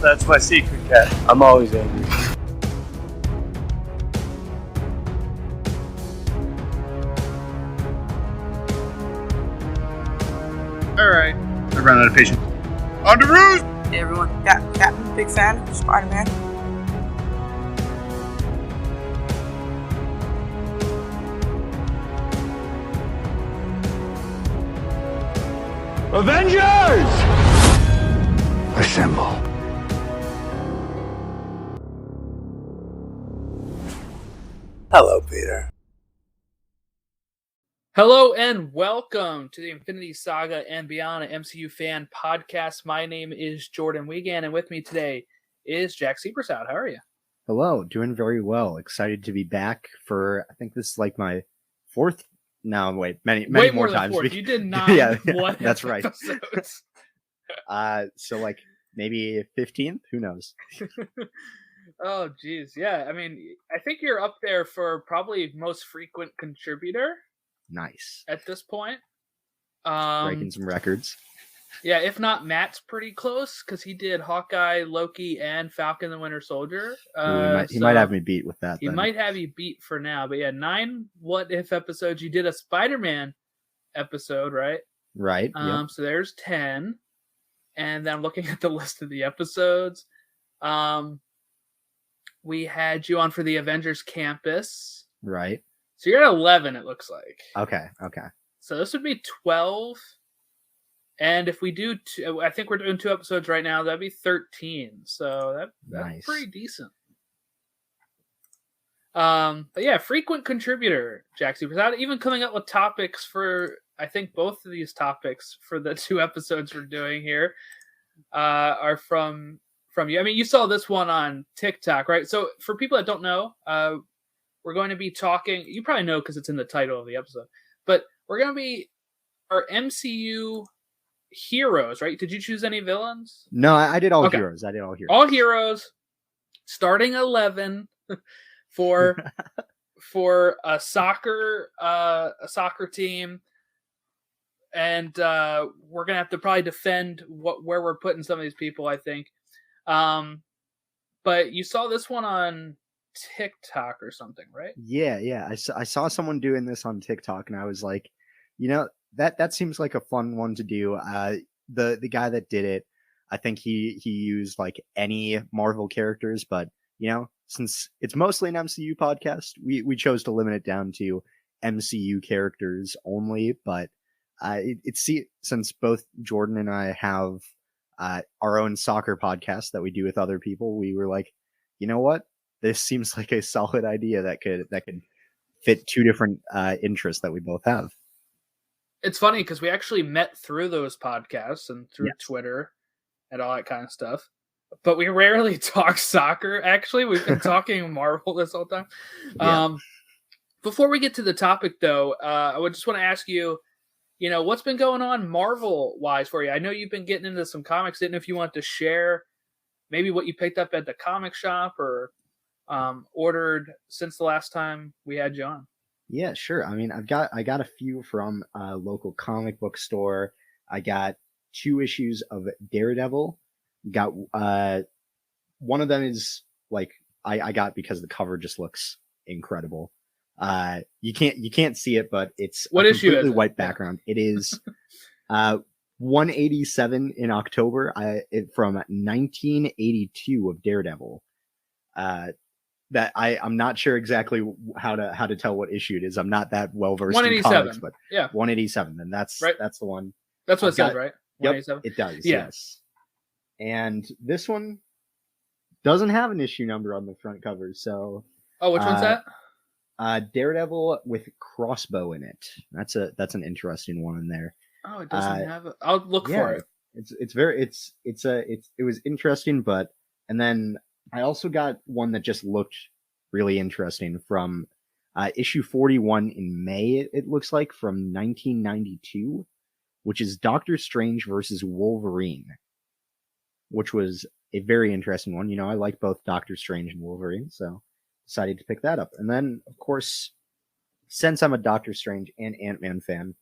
That's my secret, cat. I'm always angry. Alright. I ran out of patience. On the roost! Hey everyone, Captain, big fan of Spider-Man. Avengers! Assemble. Hello, Peter. Hello and welcome to the Infinity Saga and Beyond, an MCU fan podcast. My name is Jordan Wiegand, and with me today is Jack Sewpersaud. How are you? Hello, doing very well. Excited to be back for, I think this is like my fourth. No, wait, many Way more than times. fourth. You did 9 what? That's right. Episodes. So like maybe 15th. Who knows? Oh, geez, yeah. I mean, I think you're up there for probably most frequent contributor. Nice. At this point, Breaking some records. Yeah, if not, Matt's pretty close because he did Hawkeye, Loki, and Falcon the Winter Soldier. He might have me beat with that. He might have you beat for now, but yeah, 9 What If episodes. You did a Spider-Man episode, right? Right. Yep. So there's 10, and then I'm looking at the list of the episodes. We had you on for the Avengers Campus. Right. So you're at 11, it looks like. Okay. So this would be 12. And if we do, I think we're doing 2 episodes right now, that'd be 13. So that's nice. Pretty decent. But yeah, frequent contributor, Jack Sewpersaud, even coming up with topics for, I think both of these topics for the 2 episodes we're doing here are from you. I mean, you saw this one on TikTok, right? So for people that don't know, we're going to be talking, you probably know because it's in the title of the episode, but we're going to be our MCU Heroes, right? Did you choose any villains? No, I did all Okay. heroes. I did all heroes. All heroes, starting 11 for a soccer team, and we're gonna have to probably defend where we're putting some of these people, I think. But you saw this one on TikTok or something, right? Yeah. I saw someone doing this on TikTok, and I was like, that seems like a fun one to do. The guy that did it, I think he used like any Marvel characters, but since it's mostly an MCU podcast, we chose to limit it down to MCU characters only. But since both Jordan and I have our own soccer podcast that we do with other people, we were like, you know what? This seems like a solid idea that could fit 2 different interests that we both have. It's funny because we actually met through those podcasts and through Twitter and all that kind of stuff. But we rarely talk soccer, actually. We've been talking Marvel this whole time. Yeah. Before we get to the topic, though, I would just want to ask you, what's been going on Marvel-wise for you? I know you've been getting into some comics. Didn't know if you want to share maybe what you picked up at the comic shop or ordered since the last time we had you on. Yeah, sure. I mean, I got a few from a local comic book store. I got 2 issues of Daredevil. Got one of them is like I got because the cover just looks incredible. You can't see it, but it's what a issue completely is it? White background. It is 187 in October. From 1982 of Daredevil. That I'm not sure exactly how to tell what issue it is. I'm not that well versed in comics, but yeah, 187. Then that's the one. That's what it says, right? Yep, it does. Yeah. Yes. And this one doesn't have an issue number on the front cover. So, which one's that? Daredevil with crossbow in it. That's an interesting one in there. Oh, it doesn't have. I'll look for it. It was interesting, and then I also got one that just looked really interesting from issue 41 in May, it looks like, from 1992, which is Doctor Strange versus Wolverine, which was a very interesting one. I like both Doctor Strange and Wolverine, so decided to pick that up. And then, of course, since I'm a Doctor Strange and Ant-Man fan,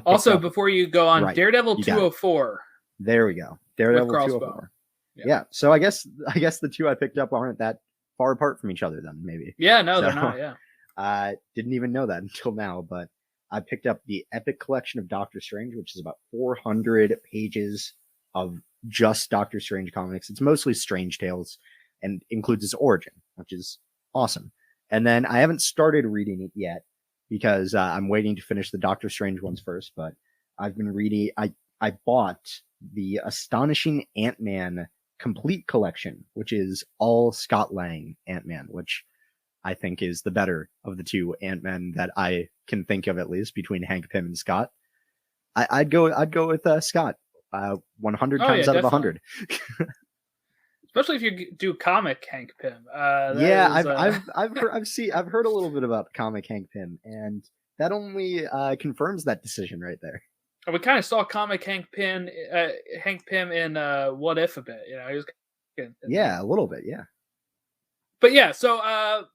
Also, before you go on, Right, Daredevil 204. There we go. Daredevil With crossbow. 204. Yeah. So I guess the two I picked up aren't that far apart from each other then, maybe. Yeah, no, So, they're not. Yeah. I didn't even know that until now, but I picked up the Epic Collection of Doctor Strange, which is about 400 pages of just Doctor Strange comics. It's mostly Strange Tales and includes his origin, which is awesome. And then I haven't started reading it yet because I'm waiting to finish the Doctor Strange ones first, but I've been reading. I bought the Astonishing Ant-Man complete collection, which is all Scott Lang Ant-Man, which I think is the better of the two Ant-Men that I can think of, at least between Hank Pym and Scott. I'd go with Scott 100 times out of 100. Especially if you do comic Hank Pym. Yeah, I've heard a little bit about comic Hank Pym, and that only confirms that decision right there. We kind of saw comic Hank Pym in What If a bit, you know. He was a little bit, yeah. But yeah, so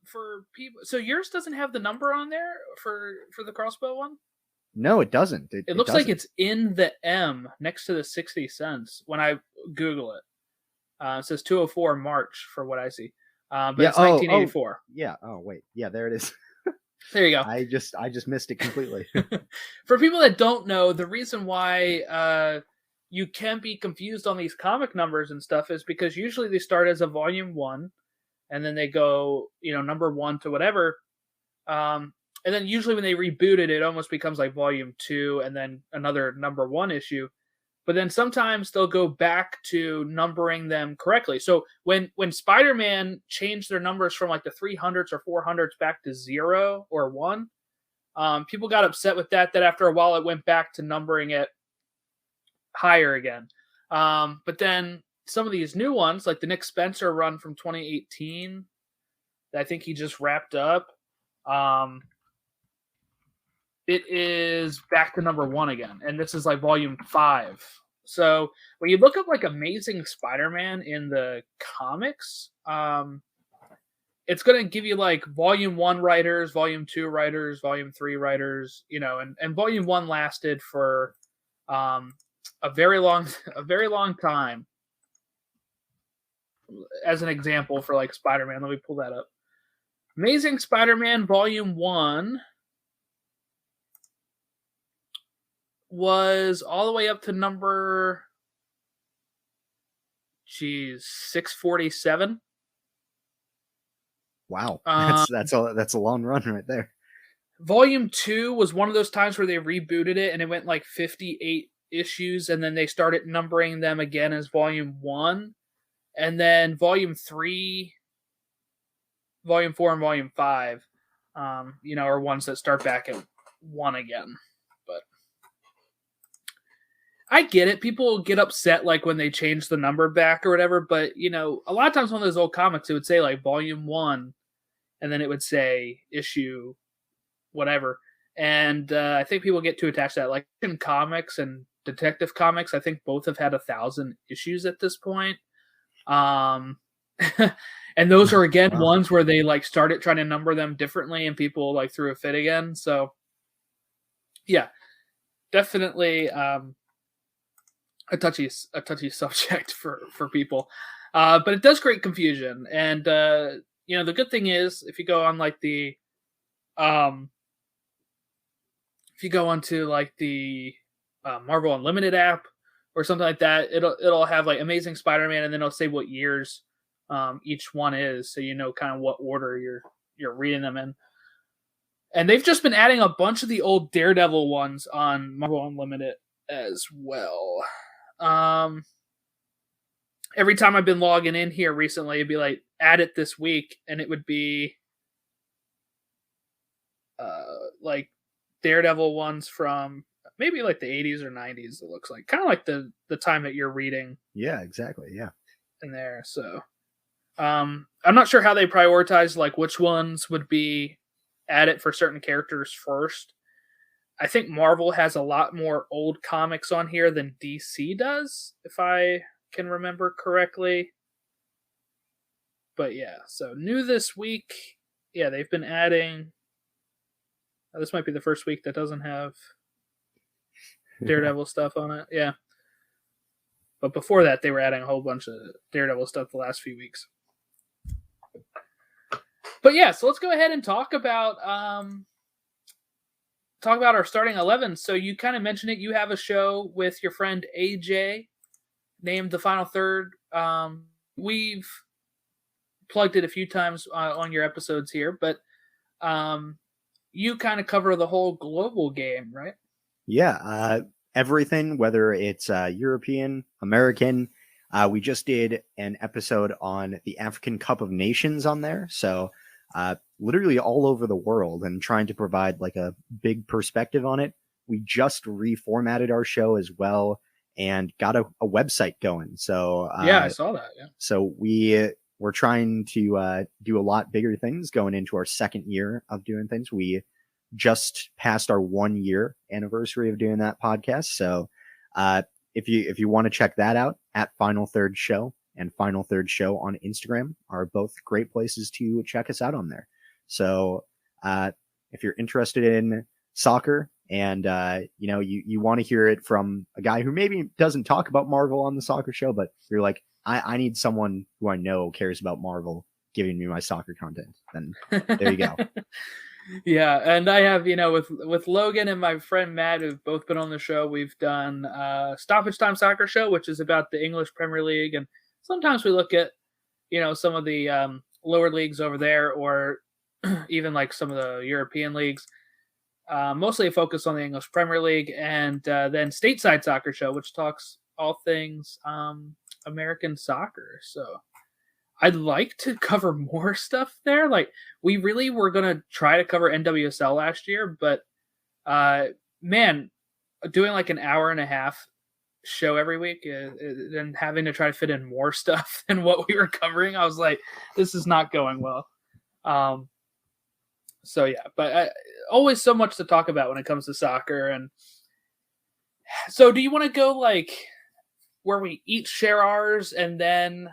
for people, so yours doesn't have the number on there for the crossbow one. No, it doesn't. It looks like it's in the M next to the 60 cents when I Google it. It says 204 March for what I see. But it's 1984. Yeah. Oh wait. Yeah, there it is. There you go. I just missed it completely. For people that don't know, the reason why you can be confused on these comic numbers and stuff is because usually they start as a volume 1 and then they go, you know, number 1 to whatever. And then usually when they reboot it, it almost becomes like volume 2 and then another number 1 issue. But then sometimes they'll go back to numbering them correctly. So when Spider-Man changed their numbers from like the 300s or 400s back to 0 or 1, people got upset with that after a while it went back to numbering it higher again. But then some of these new ones, like the Nick Spencer run from 2018, that I think he just wrapped up, it is back to number 1 again, and this is like volume 5. So when you look up like Amazing Spider-Man in the comics, it's going to give you like volume 1 writers, volume 2 writers, volume 3 writers, you know, and volume 1 lasted for a very long time. As an example for like Spider-Man, let me pull that up. Amazing Spider-Man volume 1 was all the way up to number 647. Wow. That's a long run right there. Volume 2 was one of those times where they rebooted it and it went like 58 issues, and then they started numbering them again as volume 1. And then volume 3, volume 4, and volume 5, you know, are ones that start back at 1 again. But I get it. People get upset like when they change the number back or whatever, but you know, a lot of times on those old comics, it would say like volume 1, and then it would say issue whatever. And I think people get too attached to that. Like in comics and Detective Comics, I think both have had 1,000 issues at this point. And those are again ones where they like started trying to number them differently, and people like threw a fit again. So yeah, definitely a touchy subject for people, but it does create confusion. And you know, the good thing is if you go on like the if you go onto like the Marvel Unlimited app or something like that, it'll have like Amazing Spider-Man, and then it'll say what years each one is, so you know kind of what order you're reading them in. And they've just been adding a bunch of the old Daredevil ones on Marvel Unlimited as well. Every time I've been logging in here recently, it'd be like add it this week, and it would be like Daredevil ones from maybe like the 80s or 90s. It looks like kind of like the time that you're reading. Yeah, exactly. Yeah, in there. So I'm not sure how they prioritize like which ones would be added for certain characters first. I think Marvel has a lot more old comics on here than DC does, if I can remember correctly. But yeah, so new this week. Yeah, they've been adding. This might be the first week that doesn't have Daredevil stuff on it. Yeah. But before that, they were adding a whole bunch of Daredevil stuff the last few weeks. But yeah, so let's go ahead and talk about our starting 11. So you kind of mentioned it. You have a show with your friend AJ named The Final Third. We've plugged it a few times on your episodes here, but you kind of cover the whole global game, right? Yeah, everything, whether it's European, American. We just did an episode on the African Cup of Nations on there. So literally all over the world, and trying to provide like a big perspective on it. We just reformatted our show as well and got a website going. So yeah, I saw that. Yeah. So we're trying to do a lot bigger things going into our second year of doing things. We just passed our 1 year anniversary of doing that podcast. So if you want to check that out, at Final Third Show and Final Third Show on Instagram are both great places to check us out on there. So if you're interested in soccer and you want to hear it from a guy who maybe doesn't talk about Marvel on the soccer show, but you're like, I need someone who I know cares about Marvel giving me my soccer content, then there you go. Yeah, and I have, with Logan and my friend Matt, who've both been on the show, we've done Stoppage Time Soccer Show, which is about the English Premier League, and sometimes we look at, some of the lower leagues over there, or even like some of the European leagues. Mostly a focus on the English Premier League, and then Stateside Soccer Show, which talks all things American soccer. So I'd like to cover more stuff there. Like, we really were going to try to cover NWSL last year, but man, doing like an hour and a half show every week and having to try to fit in more stuff than what we were covering, I was like, this is not going well. So yeah, but always so much to talk about when it comes to soccer. And so do you want to go like where we each share ours, and then,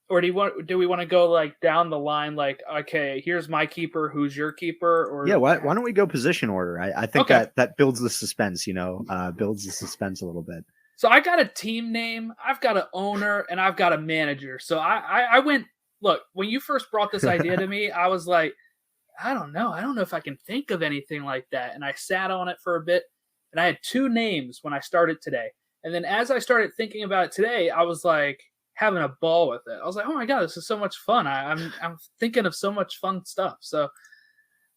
or do we want to go like down the line, like, okay, here's my keeper, who's your keeper? Or yeah, why don't we go position order? I think okay. that builds the suspense, builds the suspense a little bit. So I got a team name, I've got an owner, and I've got a manager. So I went, look, when you first brought this idea to me, I was like, I don't know if I can think of anything like that. And I sat on it for a bit, and I had two names when I started today. And then as I started thinking about it today, I was like having a ball with it. I was like, oh my God, this is so much fun. I'm thinking of so much fun stuff. So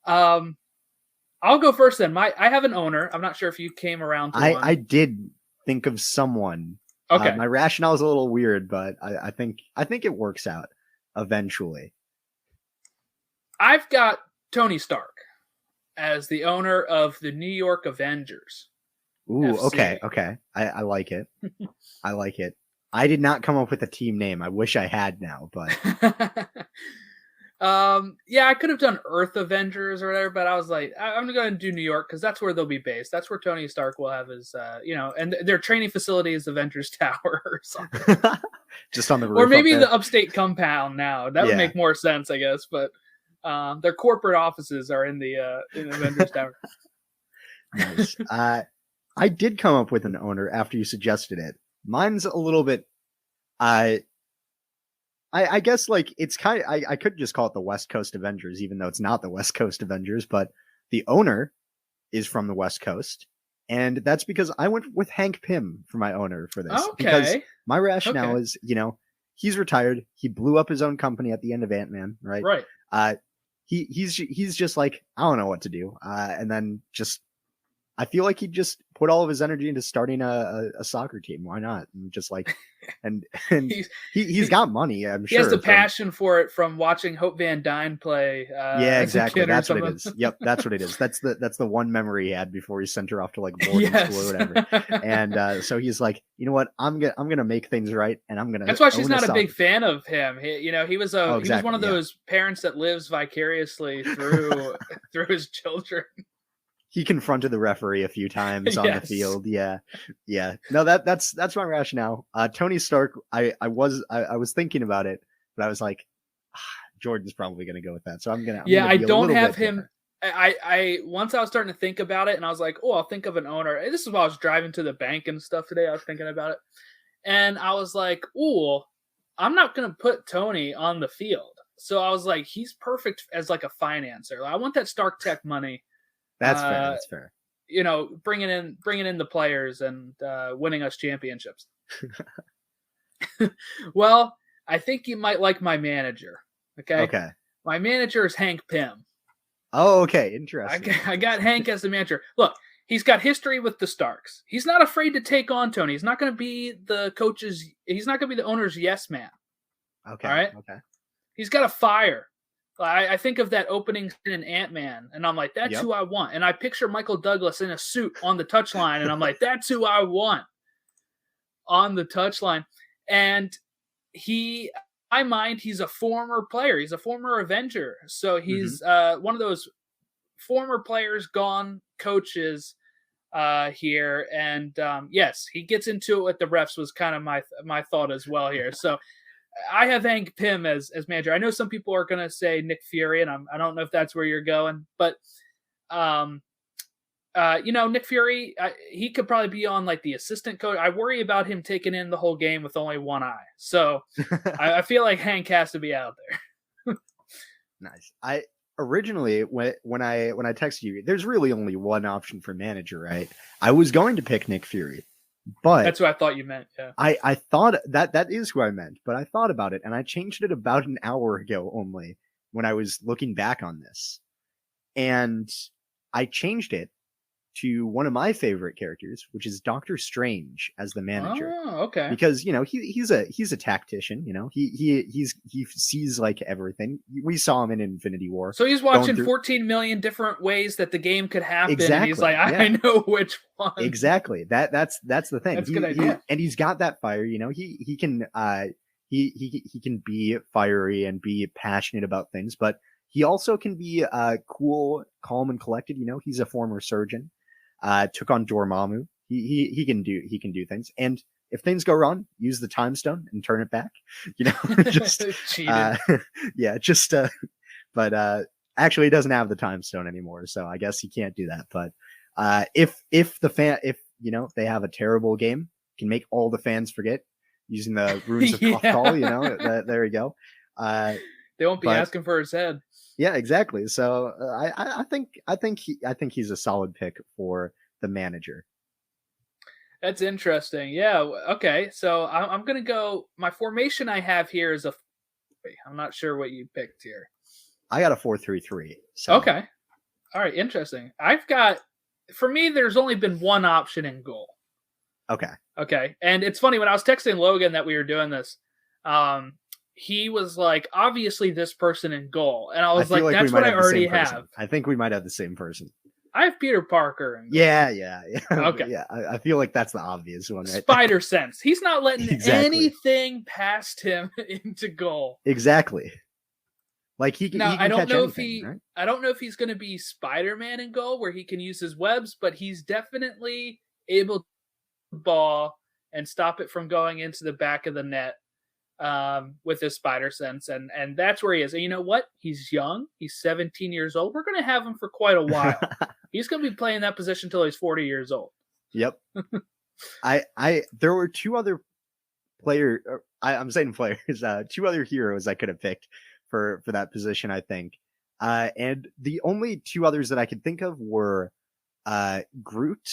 I'll go first then. I have an owner. I'm not sure if you came around to one. I did think of someone. Okay. My rationale is a little weird, but I think it works out eventually. I've got Tony Stark as the owner of the New York Avengers. Ooh, FC. okay. I like it. I like it. I did not come up with a team name. I wish I had now, but yeah, I could have done Earth Avengers or whatever, but I was like, I'm going to do New York because that's where they'll be based. That's where Tony Stark will have his, and their training facility is Avengers Tower or something. Just on the roof, or maybe the upstate compound now. That would make more sense, I guess. But their corporate offices are in the Avengers Tower. Nice. I did come up with an owner after you suggested it. Mine's a little bit, I guess, like, it's kind of, I could just call it the West Coast Avengers, even though it's not the West Coast Avengers, but the owner is from the West Coast. And that's because I went with Hank Pym for my owner for this. Okay. Because my rationale is, he's retired. He blew up his own company at the end of Ant-Man, right? Right. He's just like, I don't know what to do. And then just, I feel like he just put all of his energy into starting a soccer team. Why not? And just like, and he's got money. I'm sure he has the passion for it from watching Hope Van Dyne play. Yeah, exactly. That's what it is. Yep, that's what it is. That's the one memory he had before he sent her off to like boarding school or whatever. And so he's like, you know what? I'm gonna make things right, and I'm gonna. That's why she's not a big fan of him. He was he was one of those parents that lives vicariously through his children. He confronted the referee a few times on the field. Yeah. No, that's my rationale. Tony Stark. I was thinking about it, but I was like, Jordan's probably going to go with that, so I'm gonna. I don't have him. I once I was starting to think about it, and I was like, oh, I'll think of an owner. This is while I was driving to the bank and stuff today. I was thinking about it, and I was like, oh, I'm not gonna put Tony on the field. So I was like, he's perfect as like a financer. I want that Stark Tech money. That's fair. That's fair. You know, bringing in the players and winning us championships. Well, I think you might like my manager. Okay. Okay. My manager is Hank Pym. Oh, okay. Interesting. I got Hank as the manager. Look, he's got history with the Starks. He's not afraid to take on Tony. He's not going to be the coach's. He's not going to be the owner's yes man. Okay. All right. Okay. He's got a fire. I think of that opening in Ant-Man, and I'm like, that's who I want. And I picture Michael Douglas in a suit on the touchline, and I'm like, that's who I want on the touchline. And in my mind, he's a former player. He's a former Avenger. So he's one of those former players gone coaches here. And yes, he gets into it with the refs was kind of my thought as well here. So I have Hank Pym as manager. I know some people are going to say Nick Fury, and I don't know if that's where you're going, but Nick Fury, he could probably be on like the assistant coach. I worry about him taking in the whole game with only one eye. So I feel like Hank has to be out there. Nice. I originally when I texted you, there's really only one option for manager, right? I was going to pick Nick Fury. But that's what I thought you meant. Yeah. I thought that is who I meant, but I thought about it and I changed it about an hour ago only when I was looking back on this. And I changed it to one of my favorite characters, which is Doctor Strange as the manager. Oh, okay. Because, he's a tactician, he sees like everything. We saw him in Infinity War. So he's watching 14 million different ways that the game could happen. Exactly. And he's like, I know which one. Exactly. That's the thing. That's a good idea. And he's got that fire, he can be fiery and be passionate about things, but he also can be cool, calm, and collected. He's a former surgeon. Took on Dormammu. He can do things. And if things go wrong, use the time stone and turn it back. Just but actually he doesn't have the time stone anymore, so I guess he can't do that. But if they have a terrible game, can make all the fans forget using the runes of Kothal, there you go. They won't be asking for his head. Yeah, exactly. So I think he's a solid pick for the manager. That's interesting. Yeah. Okay. So I'm gonna go. My formation I have here is I'm not sure what you picked here. I got a 4-3-3. So. Okay. All right. Interesting. For me, there's only been one option in goal. Okay. Okay. And it's funny when I was texting Logan that we were doing this. He was like, obviously this person in goal. And I was like that's what I already have. I think we might have the same person. I have Peter Parker in goal. Yeah. Okay. Yeah, I feel like that's the obvious one, right? Spider sense. He's not letting anything past him into goal. Exactly. Like he can I don't catch know anything, right? I don't know if he's going to be Spider-Man in goal where he can use his webs, but he's definitely able to ball and stop it from going into the back of the net. With his spider sense, and that's where he is. And you know what? He's young. He's 17 years old. We're going to have him for quite a while. He's going to be playing that position until he's 40 years old. Yep. There were two other players. I'm saying players. Two other heroes I could have picked for that position, I think. And the only two others that I could think of were Groot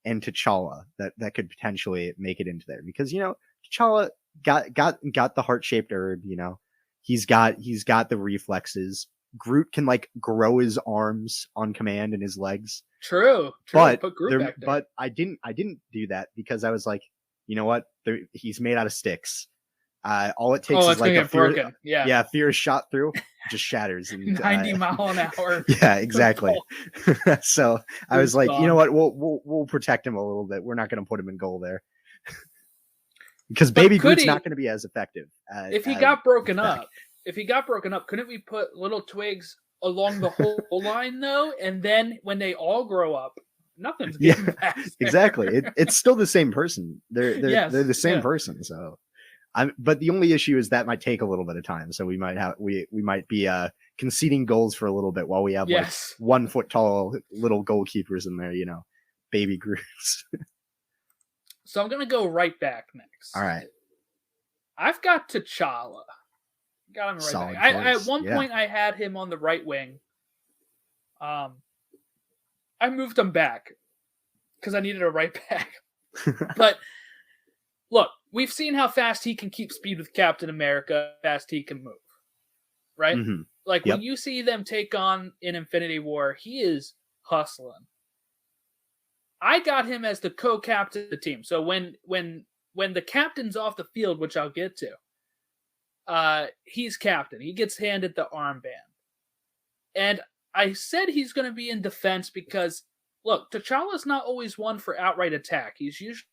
and T'Challa that could potentially make it into there, because T'Challa got the heart-shaped herb, he's got the reflexes. Groot can like grow his arms on command and his legs. True. But put Groot back there. But I didn't do that because I was like, you know what? He's made out of sticks. All it takes is like a fear, broken. fear is shot through, just shatters. And, 90 mile an hour. Yeah, exactly. So I was like, you know what? We'll protect him a little bit. We're not going to put him in goal there. Because Baby Groot's not going to be as effective. If he got broken up, couldn't we put little twigs along the whole line though? And then when they all grow up, nothing's getting past there. Exactly. It's still the same person. They're the same person. So, but the only issue is that might take a little bit of time. So we might be conceding goals for a little bit while we have Yes. like 1 foot tall little goalkeepers in there, baby Groots. So I'm gonna go right back next. All right. I've got T'Challa. Got him right Solid back. At choice. one point, I had him on the right wing. I moved him back because I needed a right back. But look, we've seen how fast he can keep speed with Captain America, how fast he can move. Right? Mhm. Like Yep. when you see them take on in Infinity War, he is hustling. I got him as the co-captain of the team. So when the captain's off the field, which I'll get to, he's captain. He gets handed the armband. And I said he's going to be in defense because, look, T'Challa's not always one for outright attack. He's usually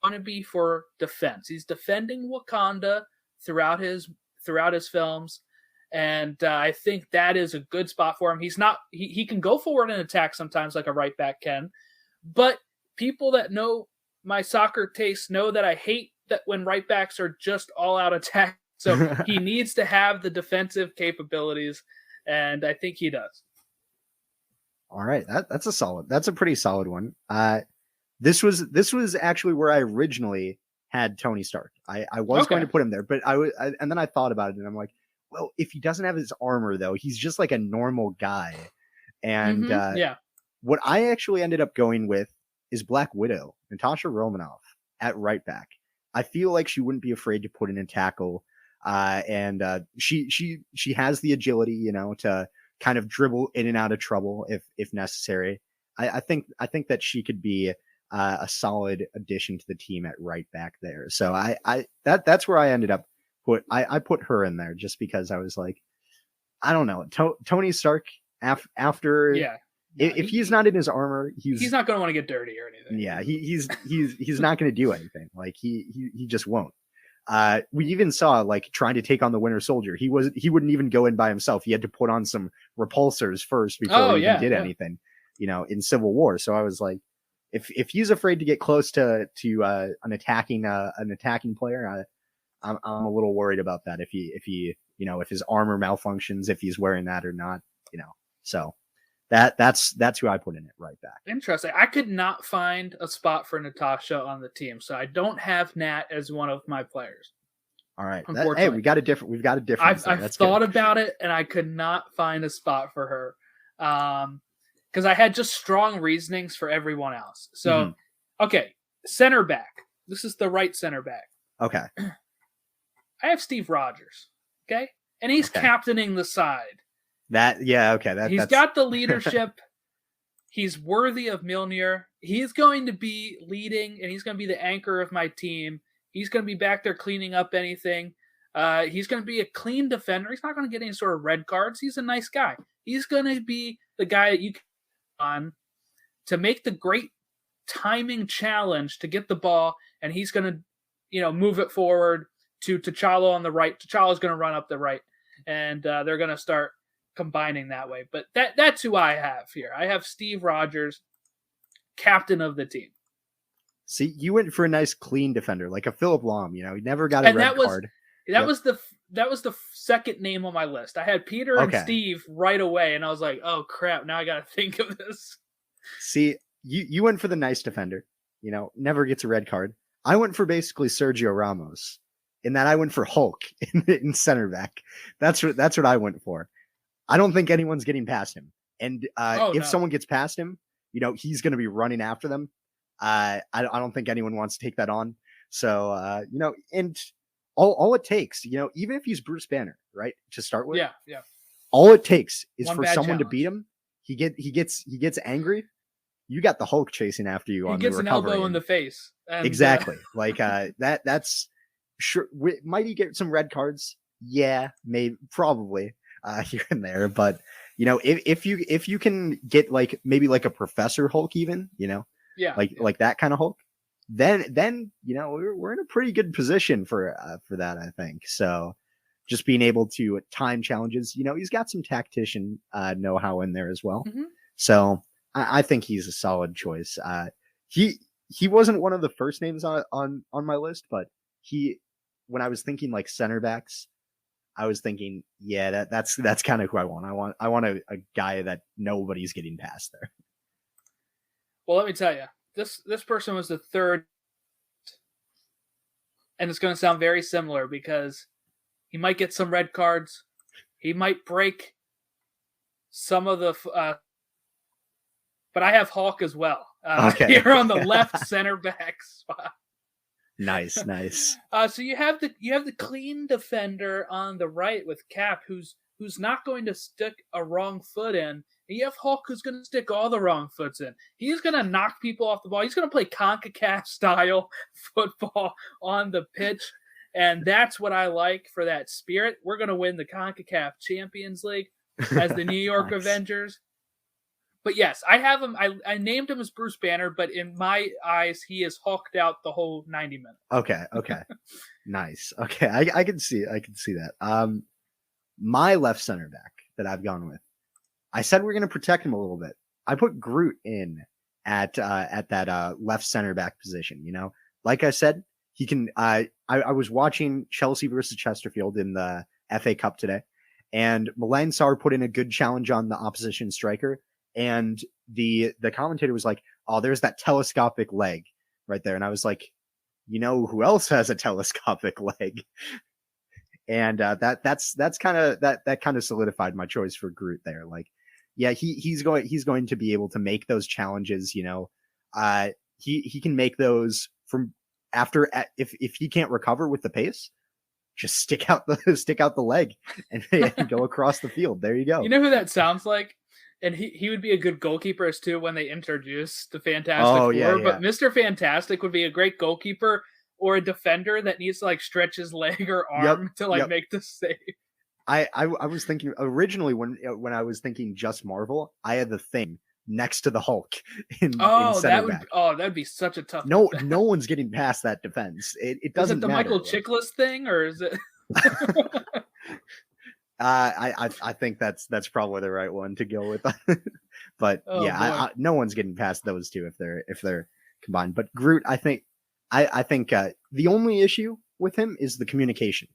going to be for defense. He's defending Wakanda throughout his films. And I think that is a good spot for him. He can go forward and attack sometimes like a right back can. But people that know my soccer taste know that I hate that when right backs are just all out attack. So he needs to have the defensive capabilities, and I think he does. All right, that's a pretty solid one. This was actually where I originally had Tony Stark. I was going to put him there, but and then I thought about it, and I'm like, well, if he doesn't have his armor though, he's just like a normal guy. And what I actually ended up going with is Black Widow, Natasha Romanoff at right back. I feel like she wouldn't be afraid to put in a tackle, and she has the agility, to kind of dribble in and out of trouble if necessary. I think that she could be a solid addition to the team at right back there. So that's where I ended up. I put her in there just because I was like, I don't know, Tony Stark after. Yeah. If he's not in his armor, he's not going to want to get dirty or anything. Yeah, he's not going to do anything. Like he just won't. We even saw like trying to take on the Winter Soldier. He wouldn't even go in by himself. He had to put on some repulsors first before he even did anything. In Civil War. So I was like, if he's afraid to get close to an attacking player, I'm a little worried about that. If if his armor malfunctions, if he's wearing that or not, So. That's who I put in it right back. Interesting. I could not find a spot for Natasha on the team, so I don't have Nat as one of my players. All right. Hey, we've got a difference. I've thought about it, and I could not find a spot for her, because I had just strong reasonings for everyone else. So, okay, center back. This is the right center back. Okay. I have Steve Rogers. Okay, and he's captaining the side. He's got the leadership. He's worthy of Mjolnir. He's going to be leading, and he's going to be the anchor of my team. He's going to be back there cleaning up anything. He's going to be a clean defender. He's not going to get any sort of red cards. He's a nice guy. He's going to be the guy that you can on to make the great timing challenge to get the ball, and he's going to, move it forward to T'Challa on the right. T'Challa's going to run up the right, and they're going to start combining that way. But that's who I have here. I have Steve Rogers, captain of the team. See, you went for a nice clean defender, like a Philip Lahm. He never got a red card. That was the second name on my list. I had Peter and Steve right away, and I was like, oh crap, now I got to think of this. See, you went for the nice defender. Never gets a red card. I went for basically Sergio Ramos, in that I went for Hulk in center back. That's what I went for. I don't think anyone's getting past him. And if someone gets past him, he's going to be running after them. I don't think anyone wants to take that on. So, and all it takes, even if he's Bruce Banner, right, to start with. Yeah. All it takes is for someone challenge to beat him. He gets angry. You got the Hulk chasing after you on the recovery. He gets an elbow in the face. And, exactly. Like that's sure. Might he get some red cards? Yeah, maybe, probably. Here and there, but if you can get like maybe like a Professor Hulk, even like that kind of Hulk, then we're in a pretty good position for that, I think. So just being able to time challenges, he's got some tactician know-how in there as well. So I think he's a solid choice. He wasn't one of the first names on my list, but when I was thinking like center backs, I was thinking, yeah, that's kind of who I want. I want a guy that nobody's getting past there. Well, let me tell you, this person was the third, and it's going to sound very similar because he might get some red cards. He might break some of the, but I have Hulk as well here on the left center back spot. Nice. So you have the clean defender on the right with Cap, who's not going to stick a wrong foot in. And you have Hulk, who's going to stick all the wrong foots in. He's going to knock people off the ball. He's going to play CONCACAF style football on the pitch, and that's what I like for that spirit. We're going to win the CONCACAF Champions League as the New York Nice. Avengers. But yes, I have him. I named him as Bruce Banner, but in my eyes, he is hulked out the whole 90 minutes. Okay. Nice. Okay, I can see that. My left center back that I've gone with, I said we're going to protect him a little bit. I put Groot in at that left center back position. You know, like I said, he can. I was watching Chelsea versus Chesterfield in the FA Cup today, and Milan Sarr put in a good challenge on the opposition striker. And the commentator was like, "Oh, there's that telescopic leg right there." And I was like, "You know who else has a telescopic leg?" And that's kind of solidified my choice for Groot there. Like, yeah, he's going to be able to make those challenges. You know, he can make those from after if he can't recover with the pace, just stick out the leg and go across the field. There you go. You know who that sounds like? And he would be a good goalkeeper as too when they introduce the Fantastic Four. Yeah. But Mr. Fantastic would be a great goalkeeper or a defender that needs to like stretch his leg or arm to make the save. I was thinking originally when I was thinking just Marvel, I had the Thing next to the Hulk in center back. That'd be such a tough. No one's getting past that defense. It doesn't. Is it the matter. Michael Chiklis thing or is it? I think that's probably the right one to go with. But no one's getting past those two if they're combined. But Groot, I think the only issue with him is the communication.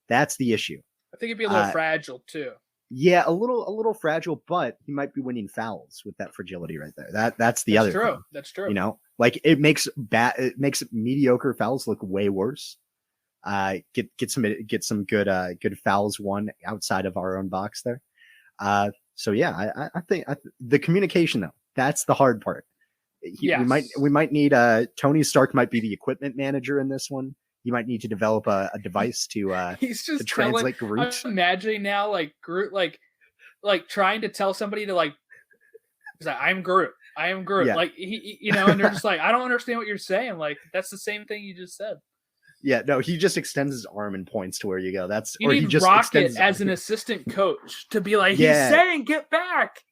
That's the issue. I think it'd be a little fragile too. Yeah, a little fragile, but he might be winning fouls with that fragility right there. That's the other thing. That's true. You know, like it makes mediocre fouls look way worse. Get some good fouls won outside of our own box there. So yeah, I think the communication though, that's the hard part. We might need Tony Stark might be the equipment manager in this one. You might need to develop a device to he's just to translate Groot. I'm imagining now like Groot like trying to tell somebody to like I'm Groot. I am Groot. Yeah. Like he and they're just like, I don't understand what you're saying. Like that's the same thing you just said. Yeah, no, he just extends his arm and points to where you go. He just Rocket as an assistant coach to be like, he's saying, get back.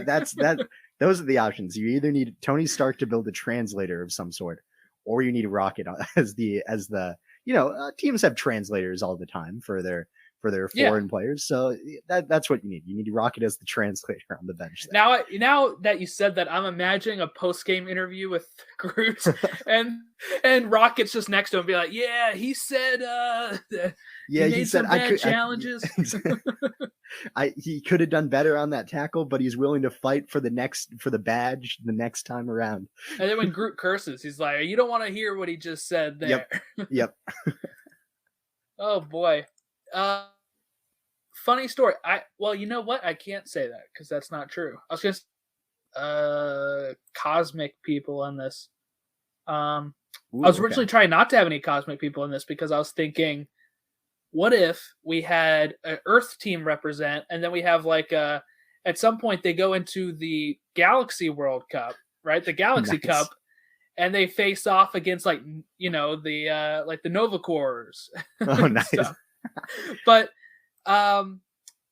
Back. Those are the options. You either need Tony Stark to build a translator of some sort, or you need Rocket as the teams have translators all the time for their foreign players. So that's what you need. You need Rocket as the translator on the bench. There. Now that you said that, I'm imagining a post-game interview with Groot and Rocket's just next to him, be like, "Yeah, he said, he said I could challenges. He could have done better on that tackle, but he's willing to fight for the badge the next time around." And then when Groot curses, he's like, "You don't want to hear what he just said there." Yep. Oh boy. Funny story. You know what? I can't say that because that's not true. I was gonna say, cosmic people in this. I was originally trying not to have any cosmic people in this because I was thinking, what if we had an Earth team represent, and then we have at some point they go into the Galaxy World Cup, right? The Galaxy Cup, and they face off against the Nova Corps. Oh, nice. But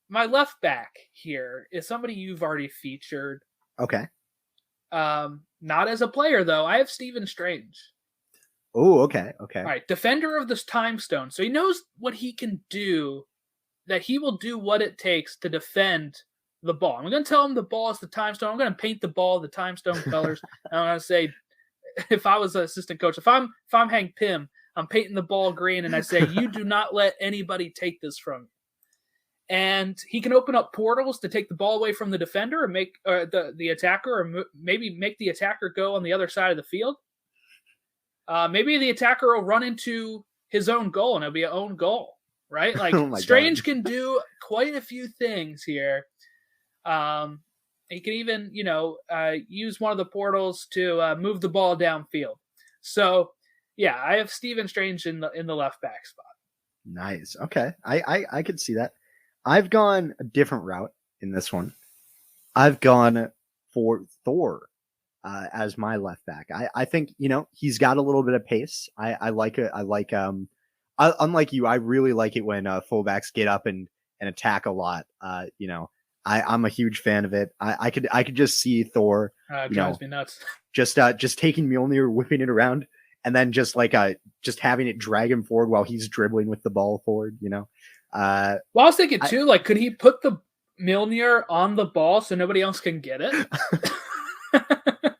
my left back here is somebody you've already featured. Okay. Not as a player though. I have Stephen Strange. Oh, okay. All right, defender of this time stone. So he knows what he can do, that he will do what it takes to defend the ball. I'm going to tell him the ball is the time stone. I'm going to paint the ball the time stone colors. And I'm going to say, if I was an assistant coach, if I'm Hank Pym, I'm painting the ball green, and I say, you do not let anybody take this from you. And he can open up portals to take the ball away from the defender or make the attacker, or maybe make the attacker go on the other side of the field. Maybe the attacker will run into his own goal, and it'll be an own goal, right? Like Strange can do quite a few things here. He can even, use one of the portals to move the ball downfield. So, yeah, I have Stephen Strange in the left back spot. Nice. Okay, I could see that. I've gone a different route in this one. I've gone for Thor as my left back. I think, he's got a little bit of pace. I like it. Unlike you, I really like it when fullbacks get up and attack a lot. I'm a huge fan of it. I could just see Thor. Drives me nuts. Just taking Mjolnir, whipping it around, and then just having it drag him forward while he's dribbling with the ball forward. Well, I was thinking too, could he put the Mjolnir on the ball so nobody else can get it?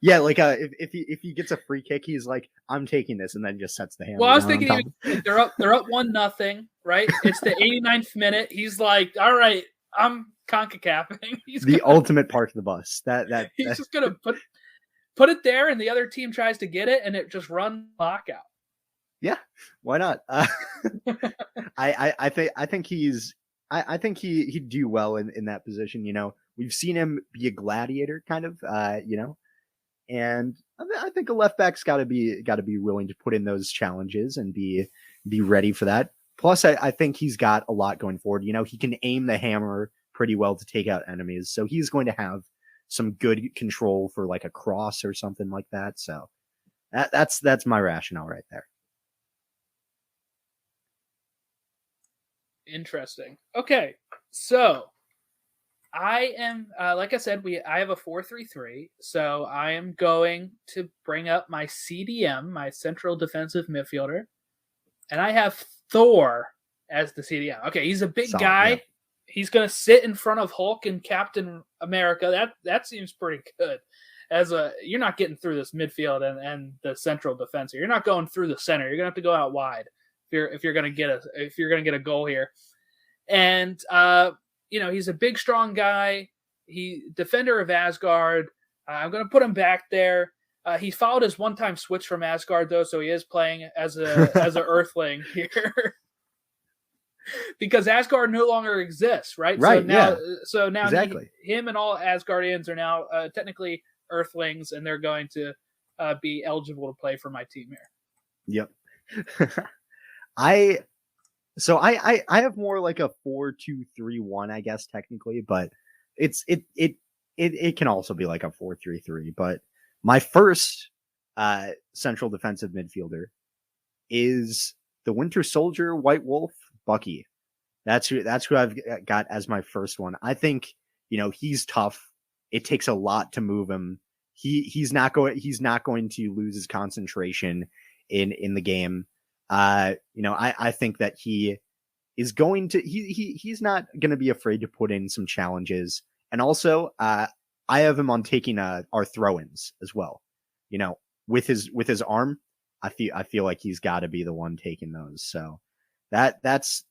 Yeah, if he gets a free kick, he's like, I'm taking this, and then just sets the hand. Well, I was thinking they're up 1-0, right? It's the 89th minute. He's like, all right, I'm CONCACAFing. The ultimate park of the bus. That he's just gonna put it there, and the other team tries to get it, and it just runs lockout. Yeah, why not? I think he'd do well in that position. We've seen him be a gladiator, kind of, and I think a left back's got to be willing to put in those challenges and be ready for that. Plus, I think he's got a lot going forward. He can aim the hammer pretty well to take out enemies, so he's going to have some good control for like a cross or something like that. So that's my rationale right there. Interesting. Okay, so I am, like I said, I have a 4-3-3, so I am going to bring up my CDM, my central defensive midfielder, and I have Thor as the CDM. Okay, he's a big guy. Yeah. He's going to sit in front of Hulk and Captain America. That seems pretty good. You're not getting through this midfield and the central defense. You're not going through the center. You're going to have to go out wide if you're going to get a goal here. And he's a big, strong guy. He defender of Asgard. I'm going to put him back there. He followed his one-time switch from Asgard though, so he is playing as a Earthling here. Because Asgard no longer exists, right? Right. So now exactly. Him and all Asgardians are now technically Earthlings, and they're going to be eligible to play for my team here. Yep. I have more like a 4-2-3-1, I guess technically, but it can also be like a 4-3-3. But my first central defensive midfielder is the Winter Soldier, White Wolf, Bucky. That's who I've got as my first one. I think he's tough. It takes a lot to move him. He's not going to lose his concentration in the game. I think that he is going to he's not going to be afraid to put in some challenges. And also I have him on taking our throw-ins as well. With his arm, I feel like he's got to be the one taking those. So that's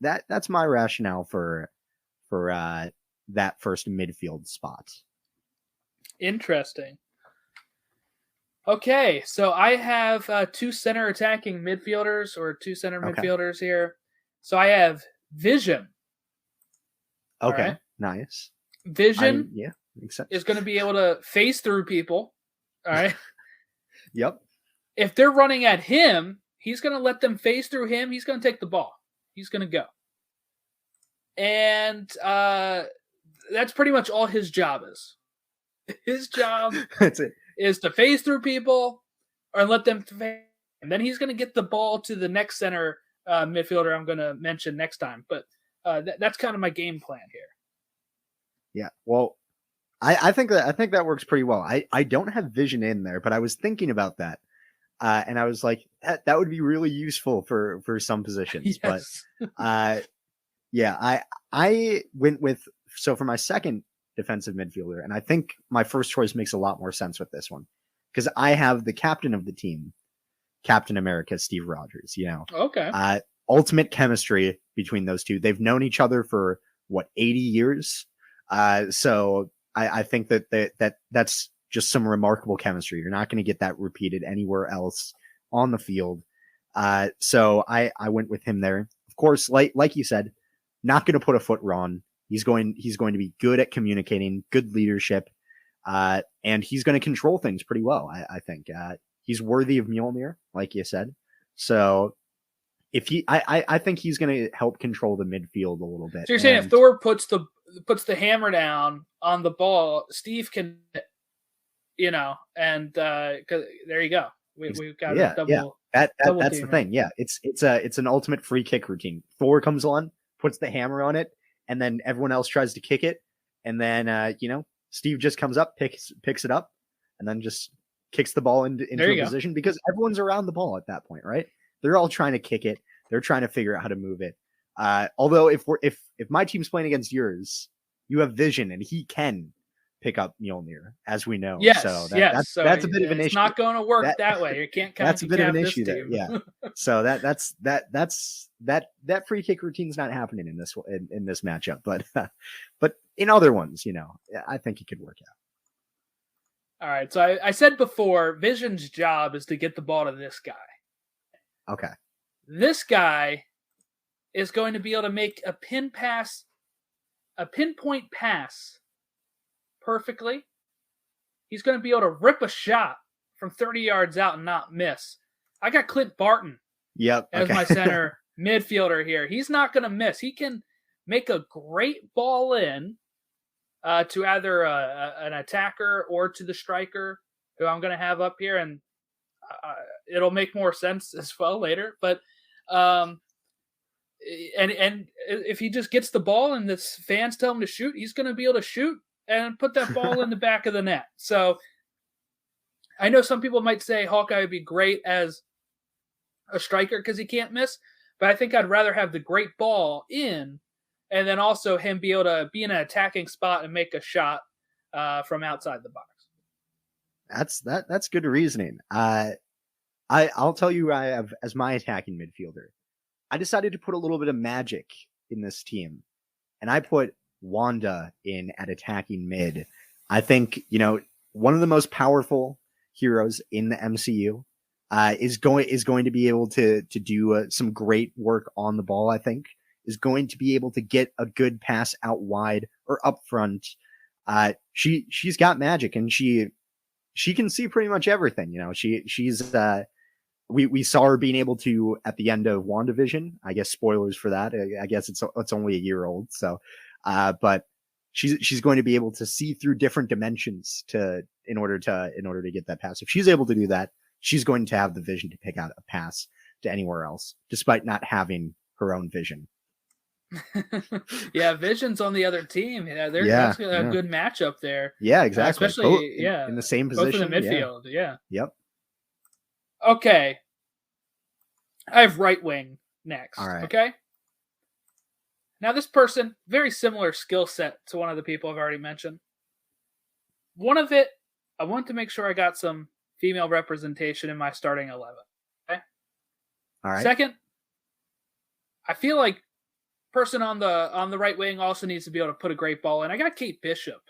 my rationale for that first midfield spot. Interesting. Okay, so I have two center attacking midfielders or two center midfielders here. So I have Vision. Okay, right? Nice. Vision makes sense. is going to be able to phase through people. All right. Yep. If they're running at him, he's going to let them phase through him. He's going to take the ball. He's going to go. And that's pretty much all his job is. His job that's it. Is to phase through people or let them phase. And then he's going to get the ball to the next center midfielder I'm going to mention next time. But that's kind of my game plan here. Yeah. Well, I think that works pretty well. I don't have Vision in there, but I was thinking about that. And I was like, that would be really useful for some positions. Yes. But I went with, so for my second defensive midfielder, and I think my first choice makes a lot more sense with this one, because I have the captain of the team, Captain America, Steve Rogers. Okay. Ultimate chemistry between those two. They've known each other for 80 years. So I think that's just some remarkable chemistry. You're not going to get that repeated anywhere else on the field. So I went with him there. Of course, like you said, not going to put a foot wrong. He's going to be good at communicating, good leadership, and he's going to control things pretty well. I think he's worthy of Mjolnir, like you said. So if I think he's going to help control the midfield a little bit. So you're saying if Thor puts the hammer down on the ball, Steve can, and cause there you go. We've got a double. Yeah. That's the thing. Yeah, it's an ultimate free kick routine. Thor comes on, puts the hammer on it, and then everyone else tries to kick it, and then Steve just comes up, picks it up, and then just kicks the ball into a position because everyone's around the ball at that point, right? They're all trying to kick it. They're trying to figure out how to move it. Although if my team's playing against yours, you have Vision and he can pick up Mjolnir, as we know. Yes, so that's a bit of an issue. It's not going to work that way. You can't. That's a bit of an issue there. Yeah. So that free kick routine's not happening in this matchup, but in other ones, I think it could work out. All right. So I said before, Vision's job is to get the ball to this guy. Okay. This guy is going to be able to make a pinpoint pass perfectly. He's going to be able to rip a shot from 30 yards out and not miss. I got Clint Barton as my center midfielder here. He's not going to miss. He can make a great ball in to either an attacker or to the striker, who I'm going to have up here, and it'll make more sense as well later. But and if he just gets the ball and the fans tell him to shoot, he's going to be able to shoot and put that ball in the back of the net. So I know some people might say Hawkeye would be great as a striker because he can't miss, but I think I'd rather have the great ball in and then also him be able to be in an attacking spot and make a shot from outside the box. That's good reasoning. I'll tell you, I have as my attacking midfielder, I decided to put a little bit of magic in this team, and I put Wanda in at attacking mid. I think one of the most powerful heroes in the MCU is going to be able to do some great work on the ball. I think is going to be able to get a good pass out wide or up front. She's got magic, and she can see pretty much everything. She's we saw her being able to at the end of WandaVision. I guess spoilers for that. I guess it's only a year old, so but she's going to be able to see through different dimensions in order to get that pass. If she's able to do that, she's going to have the vision to pick out a pass to anywhere else, despite not having her own vision. Yeah, Vision's on the other team. That's a good matchup there. Yeah, exactly. Especially in the same position, both in the midfield. Yeah. Yep. Okay. I have right wing next. All right. Okay. Now this person, very similar skill set to one of the people I've already mentioned. One of it, I want to make sure I got some female representation in my starting 11. Okay. All right. Second, I feel like person on the right wing also needs to be able to put a great ball in. I got Kate Bishop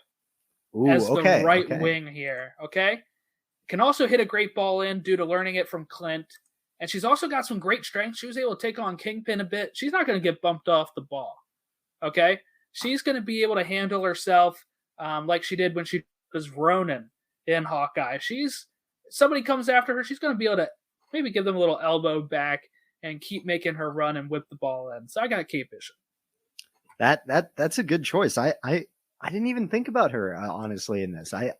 as the right wing here. Okay. Can also hit a great ball in due to learning it from Clint. And she's also got some great strength. She was able to take on Kingpin a bit. She's not going to get bumped off the ball. Okay. She's going to be able to handle herself like she did when she was Ronin in Hawkeye. Somebody comes after her, she's going to be able to maybe give them a little elbow back and keep making her run and whip the ball in. So I got Kate Bishop. That's a good choice. I didn't even think about her honestly in this. I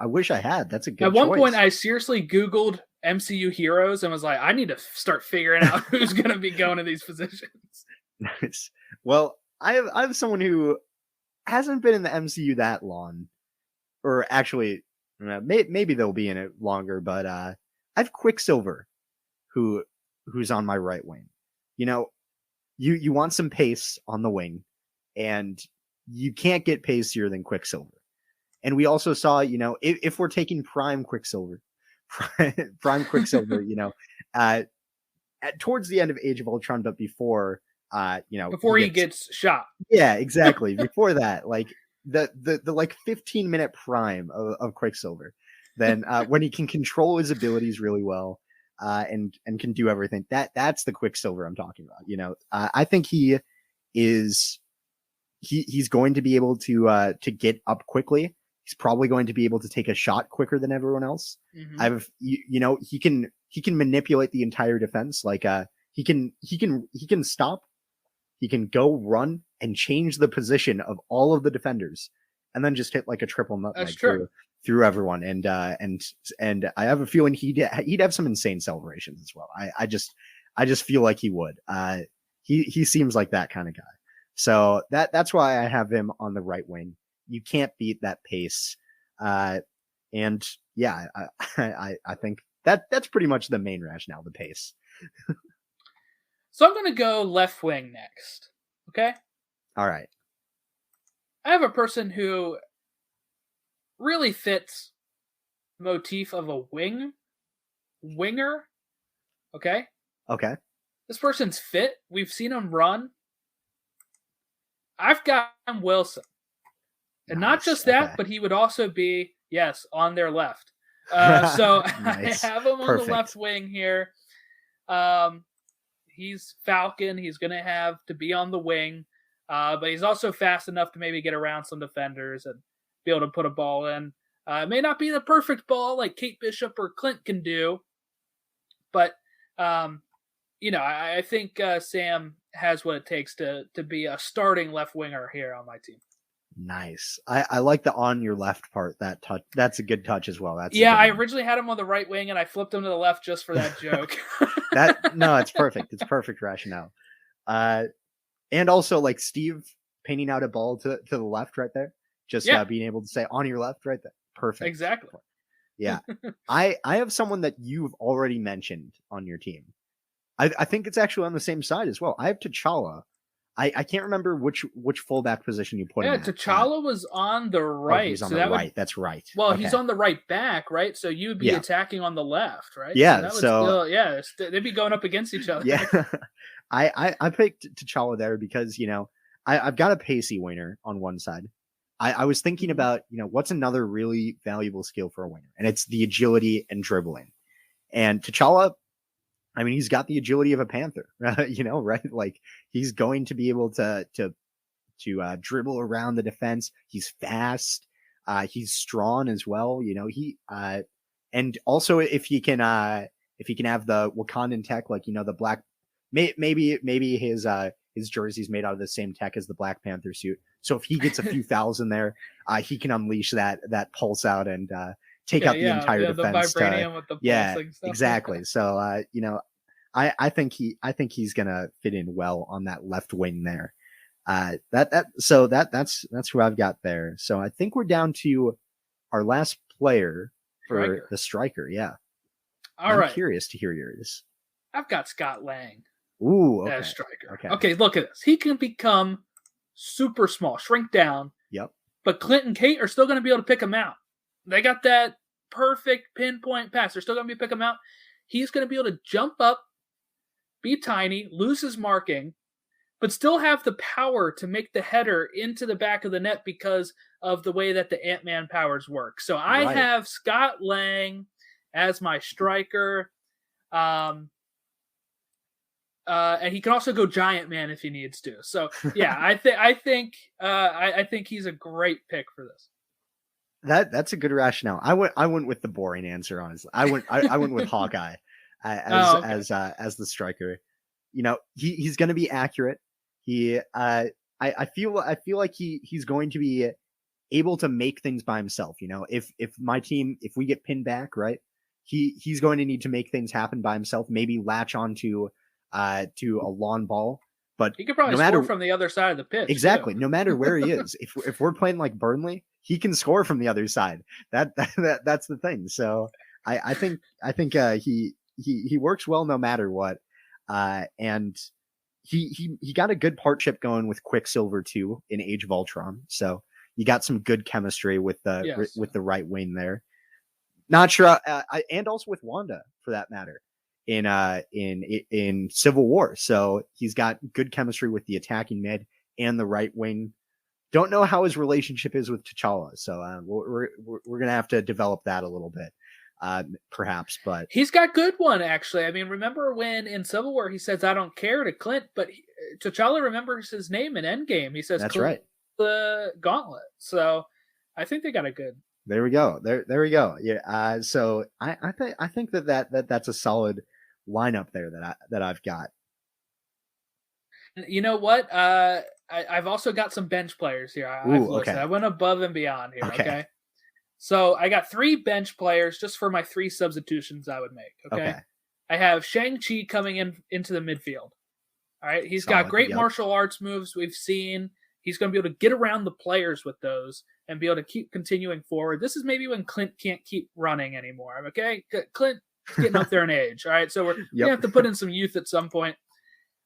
wish I had. That's a good choice. At one point, I seriously Googled MCU Heroes and was like, I need to start figuring out who's going to be going to these positions. Nice. Well, I have someone who hasn't been in the MCU that long, or actually, maybe they'll be in it longer. But I have Quicksilver, who's on my right wing. You want some pace on the wing, and you can't get pacier than Quicksilver. And we also saw, if we're taking prime Quicksilver, towards the end of Age of Ultron, but before before he gets shot. Yeah, exactly. Before that, like the like 15-minute prime of Quicksilver, then when he can control his abilities really well, and can do everything. That's the Quicksilver I'm talking about. I think he's going to be able to get up quickly. He's probably going to be able to take a shot quicker than everyone else. Mm-hmm. He can manipulate the entire defense. Like he can stop. He can go run and change the position of all of the defenders, and then just hit like a triple nutmeg through everyone. And I have a feeling he'd have some insane celebrations as well. I just feel like he would. He seems like that kind of guy. So that's why I have him on the right wing. You can't beat that pace. And yeah, I think that's pretty much the main rationale, the pace. So I'm going to go left wing next. Okay? All right. I have a person who really fits the motif of a winger. Okay? Okay. This person's fit. We've seen him run. I've got him Wilson. And not just that, but he would also be, yes, on their left. So nice. I have him on the left wing here. He's Falcon. He's going to have to be on the wing. But he's also fast enough to maybe get around some defenders and be able to put a ball in. It may not be the perfect ball like Kate Bishop or Clint can do. But, I think Sam has what it takes to be a starting left winger here on my team. Nice. I like the on your left part. That touch. That's a good touch as well. I originally had him on the right wing and I flipped him to the left just for that joke. It's perfect. It's perfect rationale. And also like Steve painting out a ball to the left right there. Just being able to say on your left right there. Perfect. Exactly. Yeah. I have someone that you've already mentioned on your team. I think it's actually on the same side as well. I have T'Challa. I can't remember which fullback position you put him at. T'Challa was on the right. He's on the right. That's right. Well, okay. He's on the right back, right? So you would be attacking on the left, right? Yeah. They'd be going up against each other. Yeah. I picked T'Challa there because, I've got a pacey winger on one side. I was thinking about, what's another really valuable skill for a winger? And it's the agility and dribbling. And T'Challa, I mean, he's got the agility of a panther, right? Like he's going to be able to dribble around the defense. He's fast. He's strong as well. And also if he can have the Wakandan tech, like, the black, maybe his jersey's made out of the same tech as the Black Panther suit. So if he gets a few fouls in there, he can unleash that pulse out and, take out the entire defense. The vibranium with the pulsing stuff. Exactly. So, I think he's gonna fit in well on that left wing there. That's who I've got there. So I think we're down to our last player for the striker. Yeah. I'm curious to hear yours. I've got Scott Lang. Ooh, as striker. Okay, look at this. He can become super small, shrink down. Yep. But Clint and Kate are still going to be able to pick him out. They got that perfect pinpoint pass. They're still going to be pick him out. He's going to be able to jump up, be tiny, lose his marking, but still have the power to make the header into the back of the net because of the way that the Ant-Man powers work. So I have Scott Lang as my striker. And he can also go Giant Man if he needs to. So yeah, I think he's a great pick for this. That's a good rationale. I went with the boring answer, honestly. I went with Hawkeye as the striker. He's going to be accurate. I feel like he's going to be able to make things by himself. If my team, if we get pinned back, right, he's going to need to make things happen by himself. Maybe latch on to a long ball. But he could probably score from the other side of the pitch. Exactly. Too. No matter where he is, if we're playing like Burnley, he can score from the other side. That's the thing. So I think he works well no matter what. And he got a good partnership going with Quicksilver too in Age of Ultron. So you got some good chemistry with the right wing there. Not sure, and also with Wanda for that matter. in Civil War. So he's got good chemistry with the attacking mid and the right wing. Don't know how his relationship is with T'Challa, so we're gonna have to develop that a little bit, perhaps. But he's got good one actually. I mean, remember when in Civil War he says "I don't care" to Clint, but T'Challa remembers his name in Endgame. He says, "That's Clint, right." The Gauntlet. So I think they got a good. There we go. There we go. Yeah. So I think that's a solid lineup there that I've got. You know what? I've also got some bench players here. I went above and beyond here. Okay. So I got 3 bench players just for my 3 substitutions I would make. Okay. I have Shang-Chi coming into the midfield. All right. He's got great martial arts moves we've seen. He's going to be able to get around the players with those and be able to keep continuing forward. This is maybe when Clint can't keep running anymore. Okay. Clint getting up there in age. All right. So we're going to have to put in some youth at some point.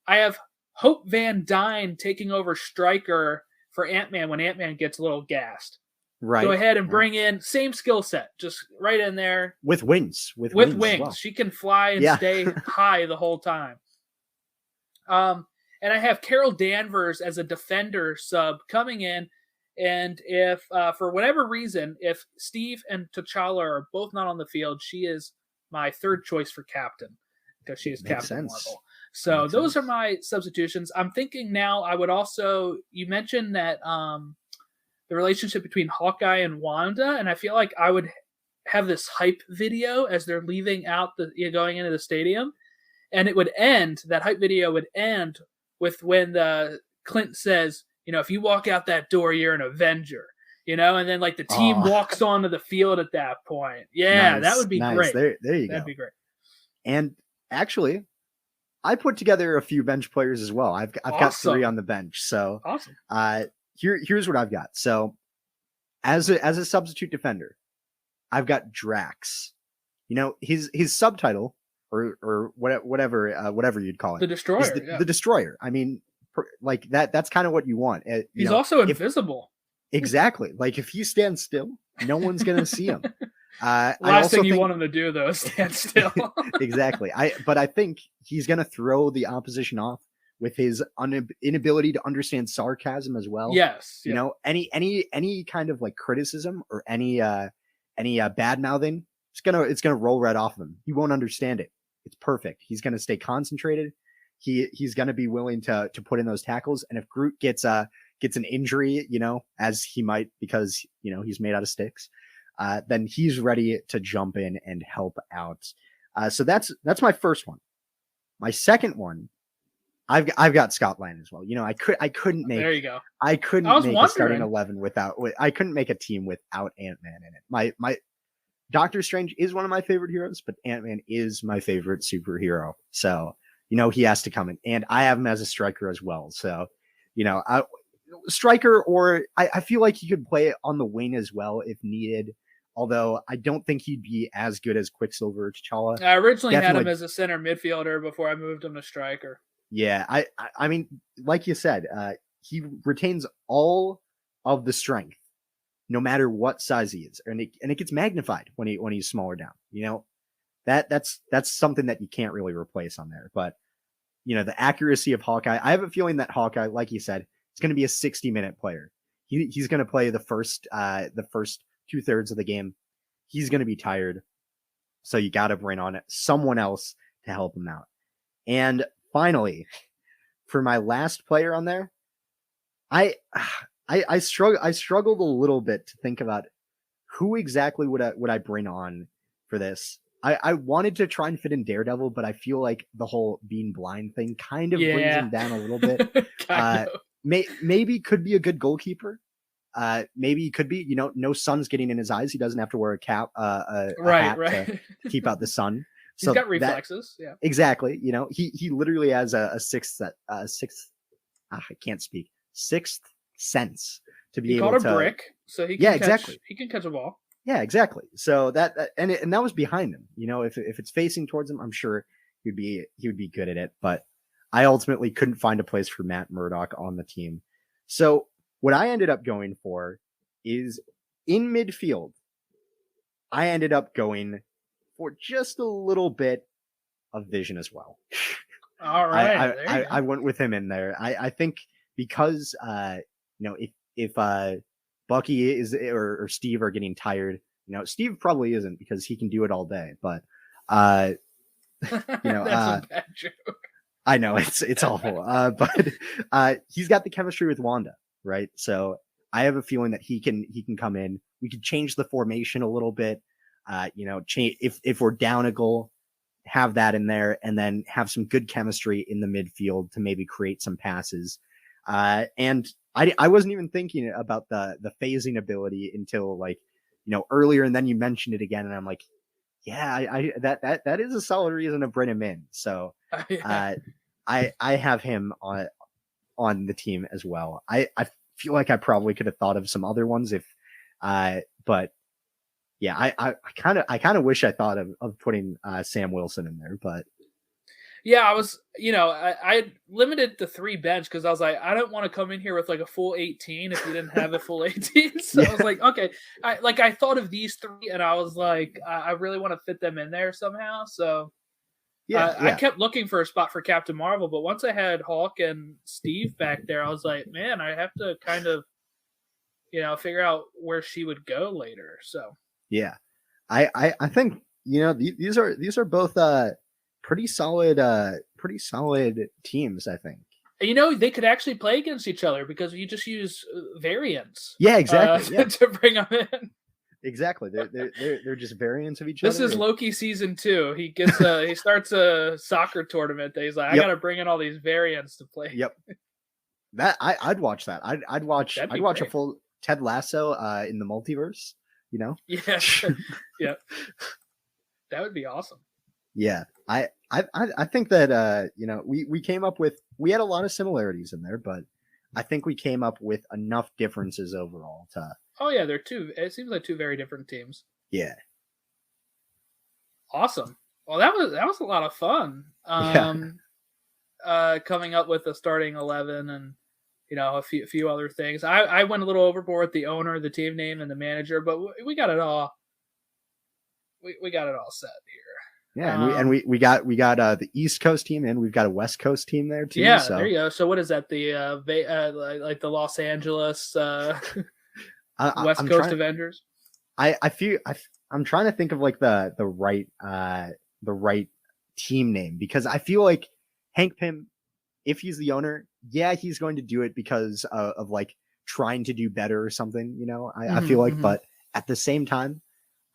I have Hope Van Dyne taking over striker for Ant-Man when Ant-Man gets a little gassed. Right. Go ahead and bring in same skill set, just right in there. With wings. With wings. Well. She can fly and stay high the whole time. And I have Carol Danvers as a defender sub coming in. And if, for whatever reason, if Steve and T'Challa are both not on the field, she is my 3rd choice for captain because she is Captain Marvel. So those are my substitutions. I'm thinking now I would also, you mentioned that the relationship between Hawkeye and Wanda, and I feel like I would have this hype video as they're leaving out going into the stadium, and that hype video would end with when Clint says, if you walk out that door, you're an Avenger, and then like the team walks onto the field at that point. Yeah, nice, that would be great. There you go. That'd be great. And actually, I put together a few bench players as well. I've got 3 on the bench. So awesome. Here's what I've got. So as a substitute defender, I've got Drax. His subtitle or whatever you'd call it. The Destroyer. The Destroyer. I mean, like that's kind of what you want. He's also invisible. Exactly. Like if he stands still, no one's going to see him. Last thing you want him to do though is stand still. Exactly. But I think he's going to throw the opposition off with his inability to understand sarcasm as well. Yes. Any kind of like criticism or any bad mouthing, it's gonna roll right off of him. He won't understand it. It's perfect. He's gonna stay concentrated. He's gonna be willing to put in those tackles. And if Groot gets an injury, as he might because he's made out of sticks, then he's ready to jump in and help out. So that's my first one. My second one, I've got Scott Lang as well. I couldn't make. There you go. I couldn't make a starting 11 I couldn't make a team without Ant-Man in it. My Doctor Strange is one of my favorite heroes, but Ant-Man is my favorite superhero. So he has to come in, and I have him as a striker as well. So striker, or I feel like he could play on the wing as well if needed. Although I don't think he'd be as good as Quicksilver or T'Challa. I originally had him as a center midfielder before I moved him to striker. Yeah, I mean, like you said, he retains all of the strength, no matter what size he is, and it gets magnified when he's smaller down. That's something that you can't really replace on there. But the accuracy of Hawkeye, I have a feeling that Hawkeye, like you said, is going to be a 60-minute player. He's going to play the first 2/3 of the game. He's going to be tired, so you got to bring on someone else to help him out. And finally, for my last player on there, I struggled a little bit to think about who exactly would I bring on for this. I wanted to try and fit in Daredevil, but I feel like the whole being blind thing kind of brings him down a little bit. Maybe could be a good goalkeeper. Maybe he could be, no sun's getting in his eyes. He doesn't have to wear a cap, hat to keep out the sun. He's got reflexes. Yeah, exactly. He literally has a sixth sense to be able to. Called a brick, so he can he can catch a ball. Yeah, exactly. So that was behind him. If it's facing towards him, I'm sure he would be good at it. But I ultimately couldn't find a place for Matt Murdock on the team. So what I ended up going for is in midfield. I ended up going for just a little bit of Vision as well. All right. I went with him in there. I think because if Bucky is or Steve are getting tired, Steve probably isn't because he can do it all day. But That's a bad joke. I know it's awful. But he's got the chemistry with Wanda, right? So I have a feeling that he can come in. We could change the formation a little bit. Change if we're down a goal, have that in there, and then have some good chemistry in the midfield to maybe create some passes. And I wasn't even thinking about the phasing ability until earlier, and then you mentioned it again, and I'm like, yeah, that is a solid reason to bring him in. So I have him on the team as well. I feel like I probably could have thought of some other ones but yeah, I kind of wish I thought of putting Sam Wilson in there, but yeah, I was, I limited to 3 bench because I was like, I don't want to come in here with like a full 18 if you didn't have a full 18. So I was like, okay, I thought of these 3 and I was like, I really want to fit them in there somehow. So I kept looking for a spot for Captain Marvel, but once I had Hulk and Steve back there, I was like, man, I have to kind of, figure out where she would go later. So yeah, I think these are both pretty solid teams, I think. They could actually play against each other because you just use variants. Yeah, exactly. To bring them in. Exactly. They're just variants of each other. This is and... Loki season 2. He gets he starts a soccer tournament. He's like, I got to bring in all these variants to play. Yep. That I'd watch that. I'd watch a full Ted Lasso in the multiverse. Yeah. Sure. Yeah. That would be awesome. Yeah. I think that we came up with, we had a lot of similarities in there, but I think we came up with enough differences overall to. Oh yeah, it seems like 2 very different teams. Yeah. Awesome. Well, that was a lot of fun. Coming up with the starting 11 and a few other things. I went a little overboard with the owner, the team name, and the manager, but we got it all. We got it all set here. Yeah, and we got the East Coast team, and we've got a West Coast team there too. Yeah, so. There you go. So what is that? The like the Los Angeles West Coast Avengers. I'm trying to think of like the right team name, because I feel like Hank Pym, if he's the owner, yeah, he's going to do it because of like trying to do better or something. I feel like, but at the same time,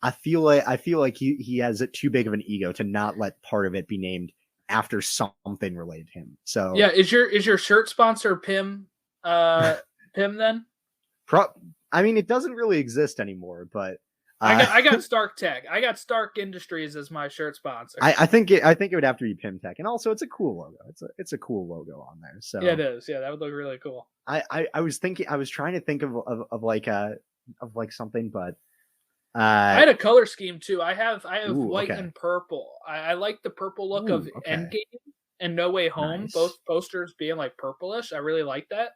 I feel like he has too big of an ego to not let part of it be named after something related to him. So yeah, is your shirt sponsor Pym then? I mean, it doesn't really exist anymore, but I got Stark Tech. I got Stark Industries as my shirt sponsor. I think it would have to be Pym Tech, and also it's a cool logo. It's a cool logo on there. So yeah, it is. Yeah, that would look really cool. I was trying to think of like something, but I had a color scheme too. I have white okay. and purple. I like the purple look of Endgame and No Way Home. Nice. Both posters being like purplish. I really like that.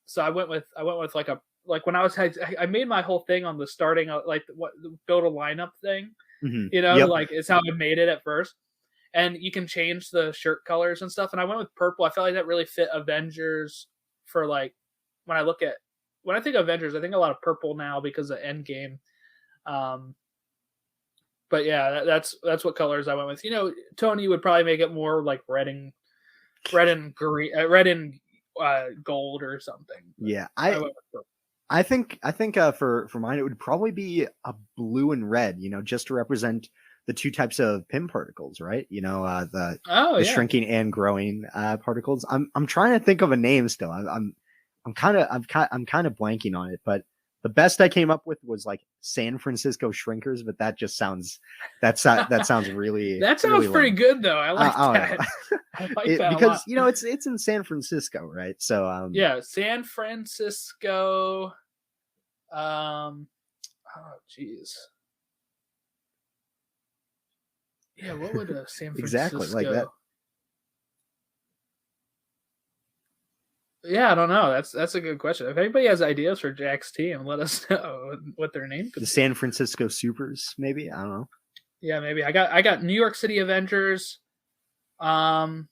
So I went with when I made my whole thing on the starting build a lineup thing. Mm-hmm. Like it's how I made it at first. And you can change the shirt colors and stuff. And I went with purple. I felt like that really fit Avengers for like when I think of Avengers, I think a lot of purple now because of Endgame. But yeah, that's what colors I went with. Tony would probably make it more like red and green, red and gold or something. But yeah, I think for mine it would probably be a blue and red. Just to represent the 2 types of Pym particles, right? The shrinking and growing particles. I'm trying to think of a name still. I'm kind of blanking on it, but the best I came up with was like San Francisco Shrinkers, but that just sounds that sounds really that sounds really pretty good though. I like that. I like that because it's in San Francisco, right? So yeah, San Francisco. Oh jeez. Yeah, what would a San Francisco exactly like that? Yeah, I don't know. That's a good question. If anybody has ideas for Jack's team, let us know what their name could be. The San Francisco Supers, maybe? I don't know. Yeah, maybe. I got New York City Avengers. I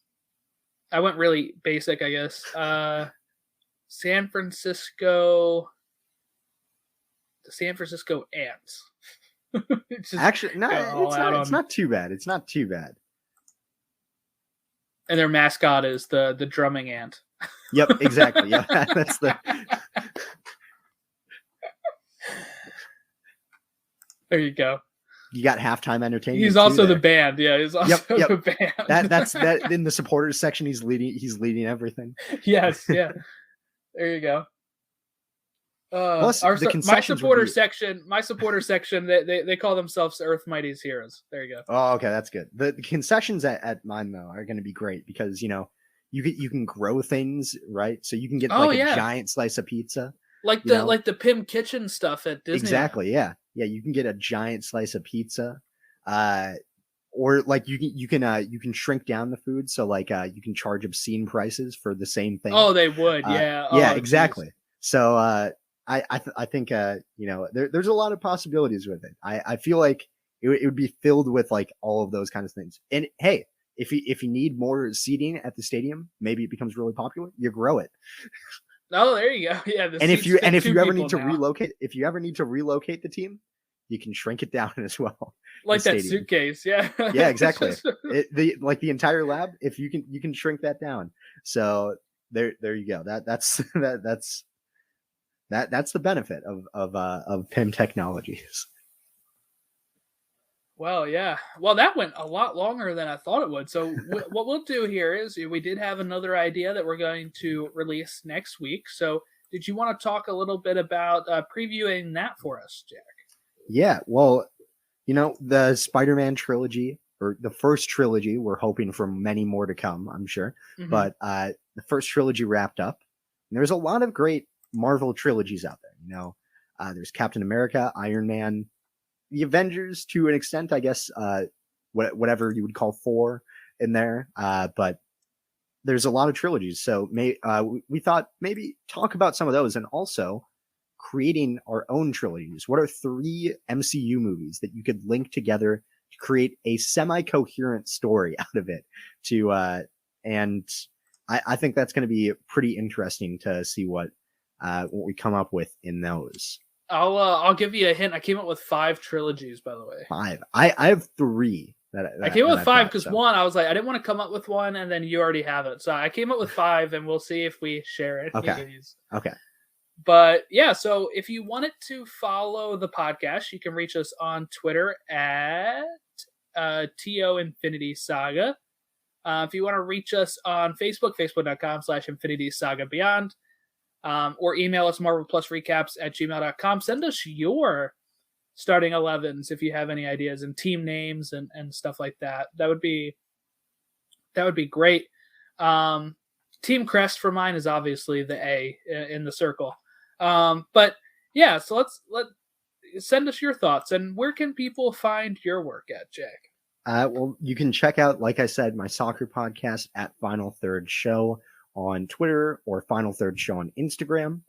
went really basic, I guess. San Francisco. The San Francisco Ants. Actually, no, it's not too bad. It's not too bad. And their mascot is the drumming ant. Yep, exactly. Yeah, that's the. There you go. You got halftime entertainment. He's also the band. Yeah, he's also the band. That's in the supporters section. He's leading everything. Yes, yeah. There you go. Plus, my supporter section, they call themselves Earth Mighty's Heroes. There you go. Oh, okay, that's good. The concessions at mine though are going to be great because you can grow things, right? So you can get a giant slice of pizza, like the Pim Kitchen stuff at Disney. Exactly, yeah. You can get a giant slice of pizza, or like you can shrink down the food, so you can charge obscene prices for the same thing. Oh, they would, yeah. Yeah, exactly. Geez. So I think there's a lot of possibilities with it. I feel like it would be filled with all of those kinds of things. And hey, if you need more seating at the stadium, maybe it becomes really popular. You grow it. Oh, there you go. Yeah. And if you ever need to relocate, the team, you can shrink it down as well. Like that suitcase, yeah. Yeah, exactly. The entire lab, if you can shrink that down. So there you go. That's the benefit of PIM Technologies. Well, yeah. Well, that went a lot longer than I thought it would. So what we'll do here is we did have another idea that we're going to release next week. So did you want to talk a little bit about previewing that for us, Jack? Yeah. Well, the Spider-Man trilogy, or the first trilogy, we're hoping for many more to come, I'm sure. Mm-hmm. But the first trilogy wrapped up. And there's a lot of great Marvel trilogies out there. There's Captain America, Iron Man, the Avengers to an extent, I guess, whatever you would call Thor in there. But there's a lot of trilogies. So we thought maybe talk about some of those, and also creating our own trilogies. What are 3 MCU movies that you could link together to create a semi-coherent story out of it? And I think that's going to be pretty interesting to see what we come up with in those. I'll give you a hint. I came up with 5 trilogies, by the way. 5. I have 3. I came up with 5 because one, I was like, I didn't want to come up with one, and then you already have it. So I came up with 5, and we'll see if we share it. Okay. But yeah, so if you wanted to follow the podcast, you can reach us on Twitter at TO Infinity Saga. If you want to reach us on Facebook, facebook.com/Infinity Saga Beyond. Or email us marvelplusrecaps@gmail.com. Send us your starting 11s if you have any ideas, and team names and stuff like that. That would be great. Team Crest for mine is obviously the A in the circle. But yeah, so let's send us your thoughts. And where can people find your work at, Jack? Well, you can check out, like I said, my soccer podcast at Final Third Show on Twitter, or Final Third Show on Instagram.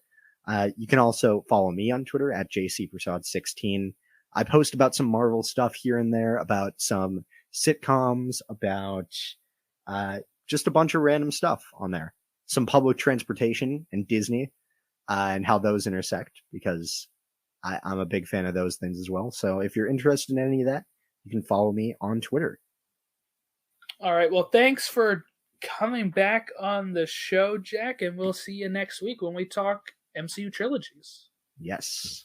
You can also follow me on Twitter at JCPersaud16. I post about some Marvel stuff here and there, about some sitcoms, about just a bunch of random stuff on there. Some public transportation and Disney, and how those intersect, because I'm a big fan of those things as well. So if you're interested in any of that, you can follow me on Twitter. All right. Well, thanks for coming back on the show, Jack, and we'll see you next week when we talk MCU trilogies. Yes.